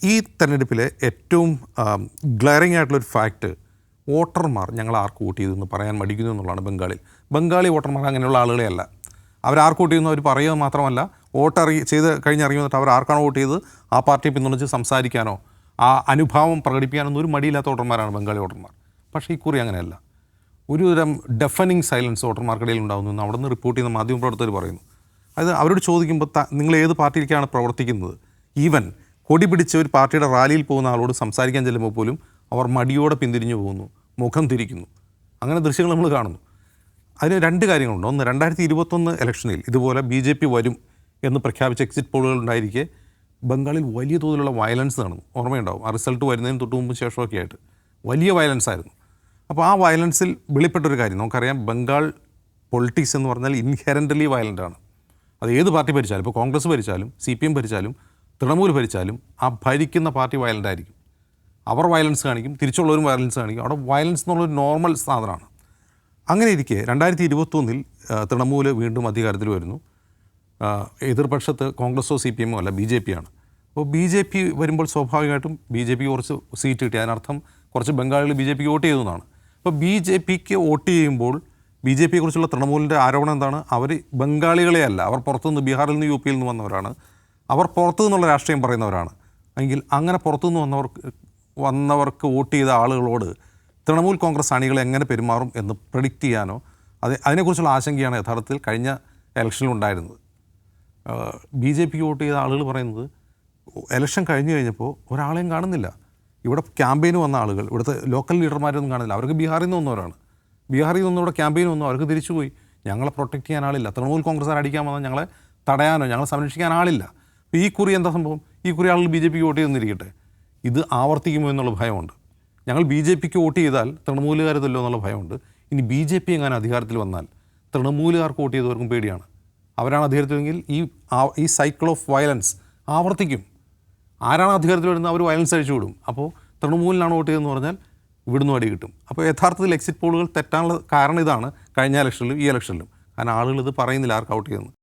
ഈ തെരഞ്ഞെടുപ്പിലെ ഏറ്റവും ഗ്ലറിംഗ് ആയിട്ടുള്ളൊരു ഫാക്റ്റ് വോട്ടർമാർ ഞങ്ങൾ ആർക്ക് വോട്ട് ചെയ്തെന്ന് പറയാൻ മടിക്കുന്നു എന്നുള്ളതാണ്. ബംഗാളി വോട്ടർമാർ അങ്ങനെയുള്ള ആളുകളെ അല്ല. അവരാർക്ക് വോട്ട് ചെയ്യുന്നു അവർ പറയുക മാത്രമല്ല, ചെയ്ത് കഴിഞ്ഞിറങ്ങി വന്നിട്ട് അവർ ആർക്കാണോ വോട്ട് ചെയ്ത് ആ പാർട്ടിയെ പിന്തുണച്ച് സംസാരിക്കാനോ ആ അനുഭാവം പ്രകടിപ്പിക്കാനൊന്നും ഒരു മടിയില്ലാത്ത വോട്ടർമാരാണ് ബംഗാളി വോട്ടർമാർ. പക്ഷേ ഈ കുറി അങ്ങനെയല്ല. ഒരു തരം ഡെഫനിങ് സൈലൻസ് വോട്ടർമാർക്കിടയിൽ ഉണ്ടാകുന്നു എന്ന് അവിടെ നിന്ന് റിപ്പോർട്ട് ചെയ്യുന്ന മാധ്യമപ്രവർത്തകർ പറയുന്നു. അത് അവരോട് ചോദിക്കുമ്പോൾ നിങ്ങൾ ഏത് പാർട്ടിയിലേക്കാണ് പ്രവർത്തിക്കുന്നത്, ഈവൻ കൊടി പിടിച്ച് ഒരു പാർട്ടിയുടെ റാലിയിൽ പോകുന്ന ആളോട് സംസാരിക്കാൻ ചെല്ലുമ്പോൾ പോലും അവർ മടിയോടെ പിന്തിരിഞ്ഞു പോകുന്നു, മുഖം തിരിക്കുന്നു. അങ്ങനെ ദൃശ്യങ്ങൾ നമ്മൾ കാണുന്നു. അതിന് രണ്ട് കാര്യങ്ങളുണ്ട്. ഒന്ന്, 2021 ഇലക്ഷനിൽ ഇതുപോലെ BJP വരും എന്ന് പ്രഖ്യാപിച്ച എക്സിറ്റ് പോളുകൾ ഉണ്ടായിരിക്കെ ബംഗാളിൽ വലിയ തോതിലുള്ള വയലൻസ് നടന്നു. ഓർമ്മയുണ്ടാവും, ആ റിസൾട്ട് വരുന്നതിന് തൊട്ട് മുമ്പ് ശേഷമൊക്കെ ആയിട്ട് വലിയ വയലൻസ് ആയിരുന്നു. അപ്പോൾ ആ വയലൻസിൽ വെളിപ്പെട്ടൊരു കാര്യം നമുക്കറിയാം, ബംഗാൾ പൊളിറ്റിക്സ് എന്ന് പറഞ്ഞാൽ ഇൻഹെറൻ്റലി വയലൻ്റാണ്. അത് ഏത് പാർട്ടി ഭരിച്ചാലും, ഇപ്പോൾ കോൺഗ്രസ് ഭരിച്ചാലും CPM ഭരിച്ചാലും തൃണമൂൽ ഭരിച്ചാലും ആ ഭരിക്കുന്ന പാർട്ടി വയലൻ്റ് ആയിരിക്കും. അവർ വയലൻസ് കാണിക്കും, തിരിച്ചുള്ളവരും വയലൻസ് കാണിക്കും. അവിടെ വയലൻസ് എന്നുള്ളൊരു നോർമൽ സാധനമാണ്. അങ്ങനെ ഇരിക്കെ 2021 തൃണമൂൽ വീണ്ടും അധികാരത്തിൽ വരുന്നു. എതിർപക്ഷത്ത് കോൺഗ്രസോ CPM അല്ല, BJP ആണ്. അപ്പോൾ BJP വരുമ്പോൾ സ്വാഭാവികമായിട്ടും BJP കുറച്ച് സീറ്റ് കിട്ടി. അതിനർത്ഥം കുറച്ച് ബംഗാളിൽ BJP വോട്ട് ചെയ്തു എന്നാണ്. അപ്പോൾ BJPക്ക് വോട്ട് ചെയ്യുമ്പോൾ BJPയെക്കുറിച്ചുള്ള തൃണമൂലിൻ്റെ ആരോപണം എന്താണ്? അവർ ബംഗാളികളെ അല്ല, അവർ പുറത്തുനിന്ന് ബീഹാറിൽ നിന്ന് UPയിൽ നിന്ന് വന്നവരാണ്, അവർ പുറത്തു നിന്നുള്ള രാഷ്ട്രീയം പറയുന്നവരാണ്. എങ്കിൽ അങ്ങനെ പുറത്തുനിന്ന് വന്നവർക്ക് വോട്ട് ചെയ്ത ആളുകളോട് തൃണമൂൽ കോൺഗ്രസ് അണികൾ എങ്ങനെ പെരുമാറും എന്ന് പ്രെഡിക്റ്റ് ചെയ്യാനോ അതിനെക്കുറിച്ചുള്ള ആശങ്കയാണ് യഥാർത്ഥത്തിൽ കഴിഞ്ഞ ഇലക്ഷനിൽ ഉണ്ടായിരുന്നത്. BJPക്ക് വോട്ട് ചെയ്ത ആളുകൾ പറയുന്നത് ഇലക്ഷൻ കഴിഞ്ഞ് കഴിഞ്ഞപ്പോൾ ഒരാളെയും കാണുന്നില്ല. ഇവിടെ ക്യാമ്പയിന് വന്ന ആളുകൾ, ഇവിടുത്തെ ലോക്കൽ ലീഡർമാരൊന്നും കാണുന്നില്ല. അവർക്ക് ബീഹാറിൽ നിന്ന് വന്നവരാണ്. ബീഹാറിൽ നിന്ന് ഇവിടെ ക്യാമ്പയിന് വന്നു, അവർക്ക് തിരിച്ചുപോയി. ഞങ്ങളെ പ്രൊട്ടക്റ്റ് ചെയ്യാൻ ആളില്ല. തൃണമൂൽ കോൺഗ്രസ്സുകാർ അടിക്കാൻ വന്നാൽ ഞങ്ങളെ തടയാനോ ഞങ്ങളെ സംരക്ഷിക്കാൻ ആളില്ല. അപ്പോൾ ഈ കുറി എന്താ സംഭവം? ഈ കുറി ആളുകൾ BJPക്ക് വോട്ട് ചെയ്തെന്നിരിക്കട്ടെ, ഇത് ആവർത്തിക്കുമോ എന്നുള്ള ഭയമുണ്ട്. ഞങ്ങൾ BJPക്ക് വോട്ട് ചെയ്താൽ തൃണമൂലുകാരതല്ലോ എന്നുള്ള ഭയമുണ്ട്. ഇനി BJP എങ്ങനെ അധികാരത്തിൽ വന്നാൽ തൃണമൂലുകാർക്ക് വോട്ട് ചെയ്തവർക്കും പേടിയാണ്. അവരാണ് അധികാരത്തിലെങ്കിൽ ഈ സൈക്കിൾ ഓഫ് വയലൻസ് ആവർത്തിക്കും. ആരാണ് അധികാരത്തിൽ വരുന്നത് അവർ വയലൻസ് അഴിച്ചു വിടും. അപ്പോൾ തൃണമൂലിനാണ് വോട്ട് ചെയ്തതെന്ന് പറഞ്ഞാൽ ഇവിടുന്ന് അടി കിട്ടും. അപ്പോൾ യഥാർത്ഥത്തിൽ എക്സിറ്റ് പോളുകൾ തെറ്റാനുള്ള കാരണം ഇതാണ്. കഴിഞ്ഞ ഇലക്ഷനിലും ഈ ഇലക്ഷനിലും കാരണം ആളുകൾ ഇത് പറയുന്നില്ല ആർക്ക് ഔട്ട് ചെയ്യുന്നത്.